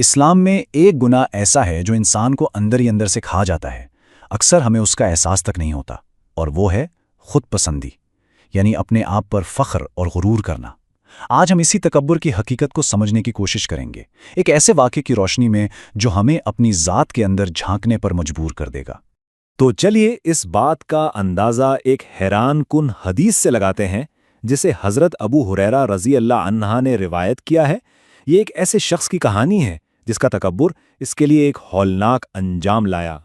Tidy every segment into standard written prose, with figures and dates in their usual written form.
اسلام میں ایک گناہ ایسا ہے جو انسان کو اندر ہی اندر سے کھا جاتا ہے، اکثر ہمیں اس کا احساس تک نہیں ہوتا، اور وہ ہے خود پسندی، یعنی اپنے آپ پر فخر اور غرور کرنا۔ آج ہم اسی تکبر کی حقیقت کو سمجھنے کی کوشش کریں گے، ایک ایسے واقعے کی روشنی میں جو ہمیں اپنی ذات کے اندر جھانکنے پر مجبور کر دے گا۔ تو چلیے اس بات کا اندازہ ایک حیران کن حدیث سے لگاتے ہیں جسے حضرت ابو ہریرہ رضی اللہ عنہ نے روایت کیا ہے۔ یہ ایک ایسے شخص کی کہانی ہے جس کا تکبر اس کے لیے ایک ہولناک انجام لایا۔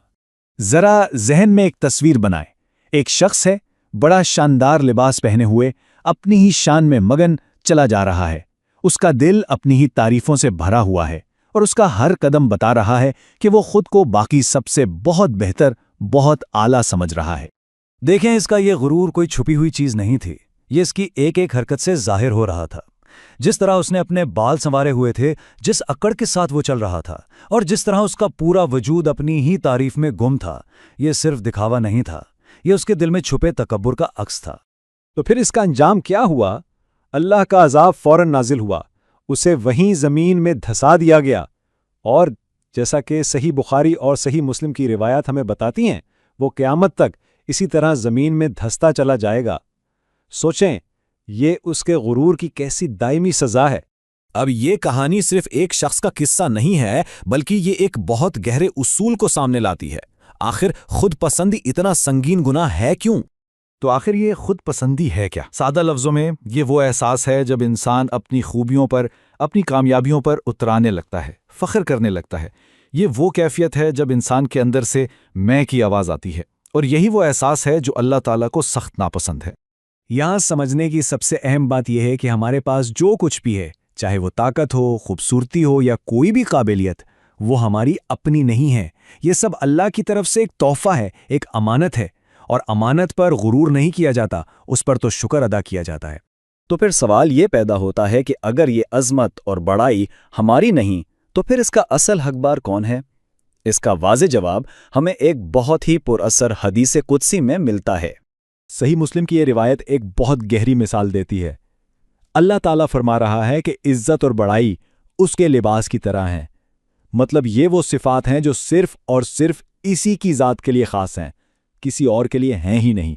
ذرا ذہن میں ایک تصویر بنائیں۔ ایک شخص ہے، بڑا شاندار لباس پہنے ہوئے، اپنی ہی شان میں مگن چلا جا رہا ہے۔ اس کا دل اپنی ہی تعریفوں سے بھرا ہوا ہے، اور اس کا ہر قدم بتا رہا ہے کہ وہ خود کو باقی سب سے بہت بہتر، بہت اعلیٰ سمجھ رہا ہے۔ دیکھیں، اس کا یہ غرور کوئی چھپی ہوئی چیز نہیں تھی، یہ اس کی ایک ایک حرکت سے ظاہر ہو رہا تھا۔ جس طرح اس نے اپنے بال سنوارے ہوئے تھے، جس اکڑ کے ساتھ وہ چل رہا تھا، اور جس طرح اس کا پورا وجود اپنی ہی تعریف میں گم تھا، یہ صرف دکھاوا نہیں تھا، یہ اس کے دل میں چھپے تکبر کا عکس تھا۔ تو پھر اس کا انجام کیا ہوا؟ اللہ کا عذاب فوراً نازل ہوا، اسے وہیں زمین میں دھسا دیا گیا، اور جیسا کہ صحیح بخاری اور صحیح مسلم کی روایات ہمیں بتاتی ہیں، وہ قیامت تک اسی طرح زمین میں دھستا چلا جائے گا۔ سوچیں، یہ اس کے غرور کی کیسی دائمی سزا ہے۔ اب یہ کہانی صرف ایک شخص کا قصہ نہیں ہے، بلکہ یہ ایک بہت گہرے اصول کو سامنے لاتی ہے۔ آخر خود پسندی اتنا سنگین گناہ ہے کیوں؟ تو آخر یہ خود پسندی ہے کیا؟ سادہ لفظوں میں، یہ وہ احساس ہے جب انسان اپنی خوبیوں پر، اپنی کامیابیوں پر اترانے لگتا ہے، فخر کرنے لگتا ہے۔ یہ وہ کیفیت ہے جب انسان کے اندر سے میں کی آواز آتی ہے، اور یہی وہ احساس ہے جو اللہ تعالیٰ کو سخت ناپسند ہے۔ یہاں سمجھنے کی سب سے اہم بات یہ ہے کہ ہمارے پاس جو کچھ بھی ہے، چاہے وہ طاقت ہو، خوبصورتی ہو یا کوئی بھی قابلیت، وہ ہماری اپنی نہیں ہے۔ یہ سب اللہ کی طرف سے ایک تحفہ ہے، ایک امانت ہے، اور امانت پر غرور نہیں کیا جاتا، اس پر تو شکر ادا کیا جاتا ہے۔ تو پھر سوال یہ پیدا ہوتا ہے کہ اگر یہ عظمت اور بڑائی ہماری نہیں، تو پھر اس کا اصل حقدار کون ہے؟ اس کا واضح جواب ہمیں ایک بہت ہی پر اثر حدیث قدسی میں ملتا ہے۔ صحیح مسلم کی یہ روایت ایک بہت گہری مثال دیتی ہے۔ اللہ تعالیٰ فرما رہا ہے کہ عزت اور بڑائی اس کے لباس کی طرح ہیں، مطلب یہ وہ صفات ہیں جو صرف اور صرف اسی کی ذات کے لیے خاص ہیں، کسی اور کے لیے ہیں ہی نہیں۔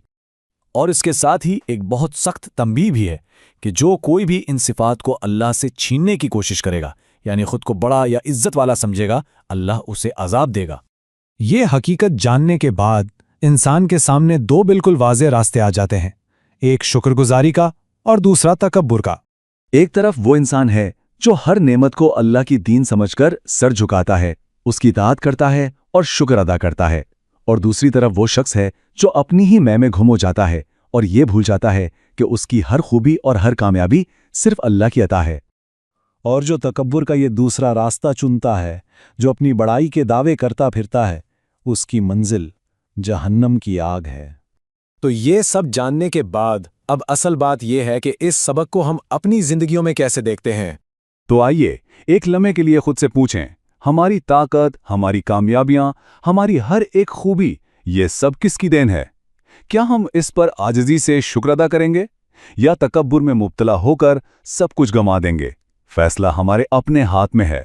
اور اس کے ساتھ ہی ایک بہت سخت تنبیہ بھی ہے کہ جو کوئی بھی ان صفات کو اللہ سے چھیننے کی کوشش کرے گا، یعنی خود کو بڑا یا عزت والا سمجھے گا، اللہ اسے عذاب دے گا۔ یہ حقیقت جاننے کے بعد انسان کے سامنے دو بالکل واضح راستے آ جاتے ہیں، ایک شکر گزاری کا اور دوسرا تکبر کا۔ ایک طرف وہ انسان ہے جو ہر نعمت کو اللہ کی دین سمجھ کر سر جھکاتا ہے، اس کی اطاعت کرتا ہے اور شکر ادا کرتا ہے، اور دوسری طرف وہ شخص ہے جو اپنی ہی میں گم ہو جاتا ہے اور یہ بھول جاتا ہے کہ اس کی ہر خوبی اور ہر کامیابی صرف اللہ کی عطا ہے۔ اور جو تکبر کا یہ دوسرا راستہ چنتا ہے، جو اپنی بڑائی کے دعوے کرتا پھرتا ہے، اس کی منزل جہنم کی آگ ہے۔ تو یہ سب جاننے کے بعد اب اصل بات یہ ہے کہ اس سبق کو ہم اپنی زندگیوں میں کیسے دیکھتے ہیں۔ تو آئیے ایک لمحے کے لیے خود سے پوچھیں، ہماری طاقت، ہماری کامیابیاں، ہماری ہر ایک خوبی، یہ سب کس کی دین ہے؟ کیا ہم اس پر عاجزی سے شکر ادا کریں گے، یا تکبر میں مبتلا ہو کر سب کچھ گما دیں گے؟ فیصلہ ہمارے اپنے ہاتھ میں ہے۔